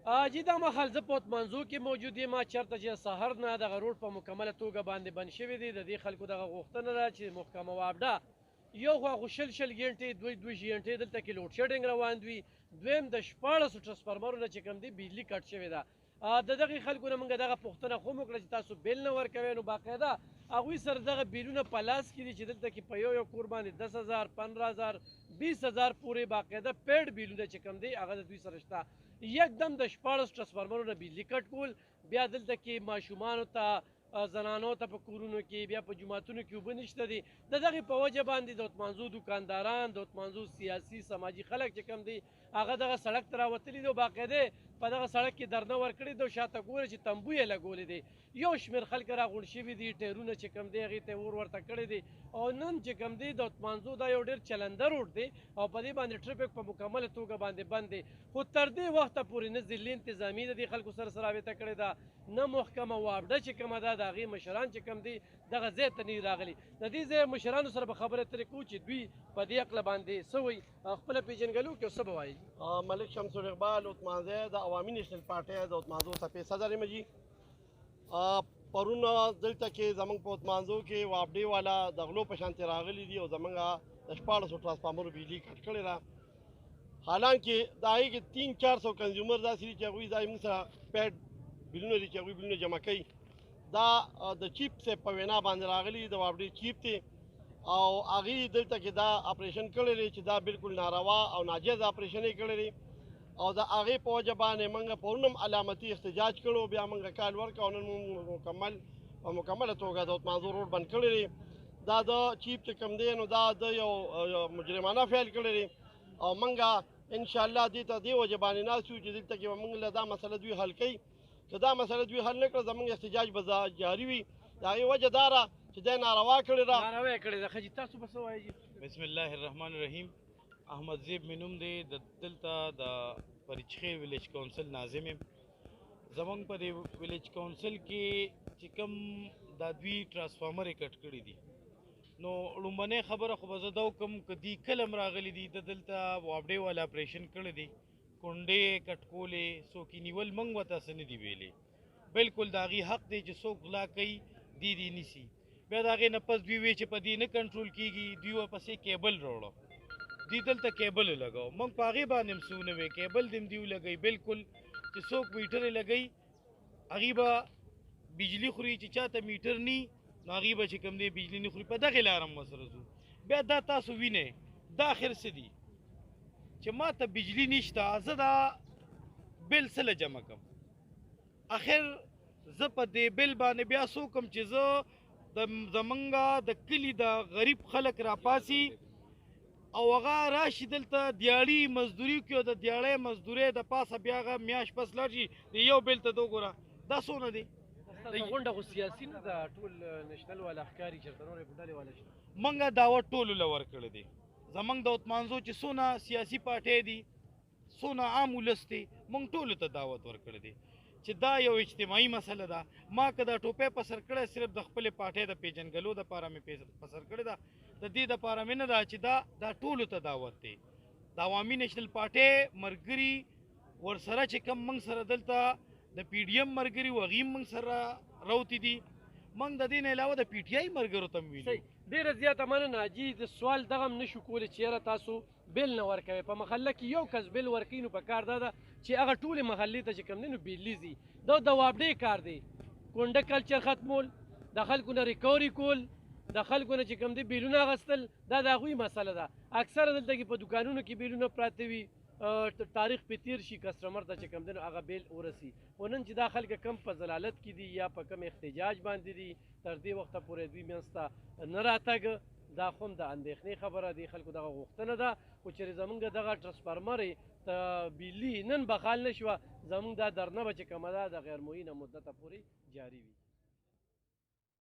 جی دا مهال زه په منځو کې موجود یم چېرته چې سهار نه دغه روډ په مکمله توګه باندې بند شوی دی. د دې خلکو دغه غوښتنه ده چې محکمه وابډه یو خوا خو شل ګنټې دوه غنټې دلته کې لوډ شیډینګ روان وي، دویم د 14 ټرانسفارمرونه چې کوم دی بجلي کټ شوې ده. د دغې خلکو نه موږ دغه پوښتنه خو وکړه چې تاسو بیل نه ورکوئ، نو باقاعده هغوی سره دغه بیلونه په لاس کې دي چې دلته کې په یو کور باندې 10,000 15,000 20,000 پورې باقاعده پیډ بیلونه چې کوم دی هغه د دوی سره شته. یکدم د 14 ټرانسفارمرونه بجلي کټ کول، بیا دلته کې ماشومانو ته زنانو ته په کورونو کې بیا په جوماتونو کې اوبه نشته دي. د دغې په وجه باندې د اتمانزو دکانداران، د اتمانزو سیاسي سماجي خلک چې کوم دي هغه دغه سړک ته راوتلي دي او باقاعده په دغه سړک کې درنه ورکړې ده او شاته ګوره چې تمبو یې لګولې دی. یو شمېر خلک راغونډ شوي دي، ټایرونه چې کوم دی هغې ته اور ورته کړی دی. او نن چې کوم دی د اتمانزو دا یو ډېر چلنده روډ دی او په دې باندې ټرافیک په مکمله توګه باندې بند دی. خو تر دې وخته پورې نه ضلعي انتظامي د دې خلکو سره رابطه کړې ده، نه محکمه وابډه چې کومه ده د هغې مشران چې کوم دي دغه ځای ته نه دي راغلي. د دې ځای مشرانو سره به خبرې اترې کوو چې دوی په دې عقله باندې څه وایي، خپله پېژنګلو کې څه به وایي. ملک شمس الاقبال عثمانزی د عوامي نیشنل پارټۍ د عثمانزو څپې صدر یم جي. پرون دلته کې زموږ په عثمانزو کې وابډې والا د غلو په شانتې راغلي دي او زموږ د 1400 ټرانسفارمرو بجلي کټ کړې ده. حالانکه د هغې کې 300-400 کنزیومر داسې دي چې هغوی دا زموږ سره پیډ بیلونه دي چې هغوی بیلونه جمع کوي. دا د چیف صاحب په وینا باندې راغلي، د وابډې چیف دی او هغې دلته کې دا اپریشن کړی دی چې دا بالکل ناروا او ناجیز اپریشن یې کړی دی او د هغې په وجه باندې موږ پرون هم علامتي احتجاج کړو، بیا موږ کال ورکړو او نن په مکمله توګه د عثمانزو روډ بند کړی دی. دا د چیف چې کوم دی نو دا د یو مجرمانه فعل کړی دی او موږ انشاءالله دې ته دې وجه باندې ناست یو چې دلته کې به موږ له دا مسله دوی حل کوي. که دا مسله دوی حل نه کړه زموږ احتجاج به جاري وي. د هغې وجه دا ده چې دی ناروا کړې ده. ناروا یې کړې ده. ښه جي تاسو به څه وایئ؟ بسم الله الرحمن الرحیم. احمد زیب مې نوم دی، د دلته د پریچخیر ویلیج کونسل ناظم یم. زموږ په دې ویلیج کونسل کې چې کوم دا دوی ټرانسفارمر یې کټ کړي دي، نو لومبنۍ خبره خو به زه دا وکړم که دوی کله هم راغلي دي د دلته وابډې والا اپریشن کړی دی، کونډې کټ کولې څوک یې نیول، موږ ورته څه نه دي ویلې. بلکل د هغې حق دی چې څوک غلا کوي دی دې نیسي. بیا د هغې نه پس دوی وی چې په دې نه کنټرول کېږي، دوی ورپسې کیبل راوړه، دوی دلته کیبل لګاو. موږ په هغې باندې هم څه ونه وی، کیبل دې هم دوی ولګوي. بلکل چې څوک میټر یې لګوي هغې به بجلي خوري، چې چاته میټر نی نو هغې به چې کوم دی بجلي نه خوري. په دغې لاره هم ورسره ځو. بیا دا تاسو وینئ دا آخر څه دي چې ما ته بجلي نشته، زه دا بل څه له جمع کړم. آخر زه په دې بل باندې بیا څه وکړم چې زه زمونږ د کلي د غریب خلک راپاسي او هغه راشي دلته دیاړي مزدوري وکړي او د دیاړۍ مزدورۍ د پاسه بیا هغه میاشت پس لاړ شي د یو بل ته دا وګوره دا څونه دی. غونډه خو سیاسي نه ده، ټول نشنل والا ښکاري چېرته نورې ډلې والا شته. موږ دعوت ټولو له ورکړی دی. زموږ د عثمانزو چې څونه سیاسي پارټۍ دي، څونه عام ولس دی، موږ ټولو ته دعوت ورکړی دی چې دا یو اجتماعي مسله ده. ما که دا ټوپۍ په سر کړی صرف د خپلې پارټۍ د پېژنګلو دپاره مې په سر کړې ده، د دې دپاره مې نه ده چې دا ټولو ته دعوت دی. د عوامي نیشنل پارټۍ ملګري ورسره چې کوم موږ سره دلته د پی ډي ایم ملګري و هغې موږ سره راوتي دي. موږ د دې نه علاوه د پی ټي آی ملګرو ته هم ویلي. ډېره زیاته مننه حاجي. د سوال دغه هم نشو کولی چې یاره تاسو بیل نه ورکوئ. په محله کې یو کس بیل ورکوي نو په کار دا ده چې هغه ټولې محلې ته چې کوم دی نو بیلي ځي. دا د وابډې کار دی، کونډه کلچر ختمول، د خلکو نه ریکوري کول، د خلکو نه چې کوم دی بیلونه اخیستل، دا د هغوی مسله ده. اکثره دلته کې په دوکانونو کې بیلونه پراته وي، تاریخ پې تیر شي کسټمر ته چې کوم دی نو هغه بیل ورسي. خو نن چې دا خلک کم په ضلالت کې دي یا په کم احتجاج باندې دي، تر دې وخته پورې دوی منځ ته نه راتګ، دا خو هم د اندېښنې خبره دی. خلکو دغه غوښتنه ده خو چېرې زمونږ دغه ټرانسفارمر ته بیلي نن بخال نه شوه، زمونږ دا درنه به چې کومه ده د غیر معینه مدته پورې جاري وي.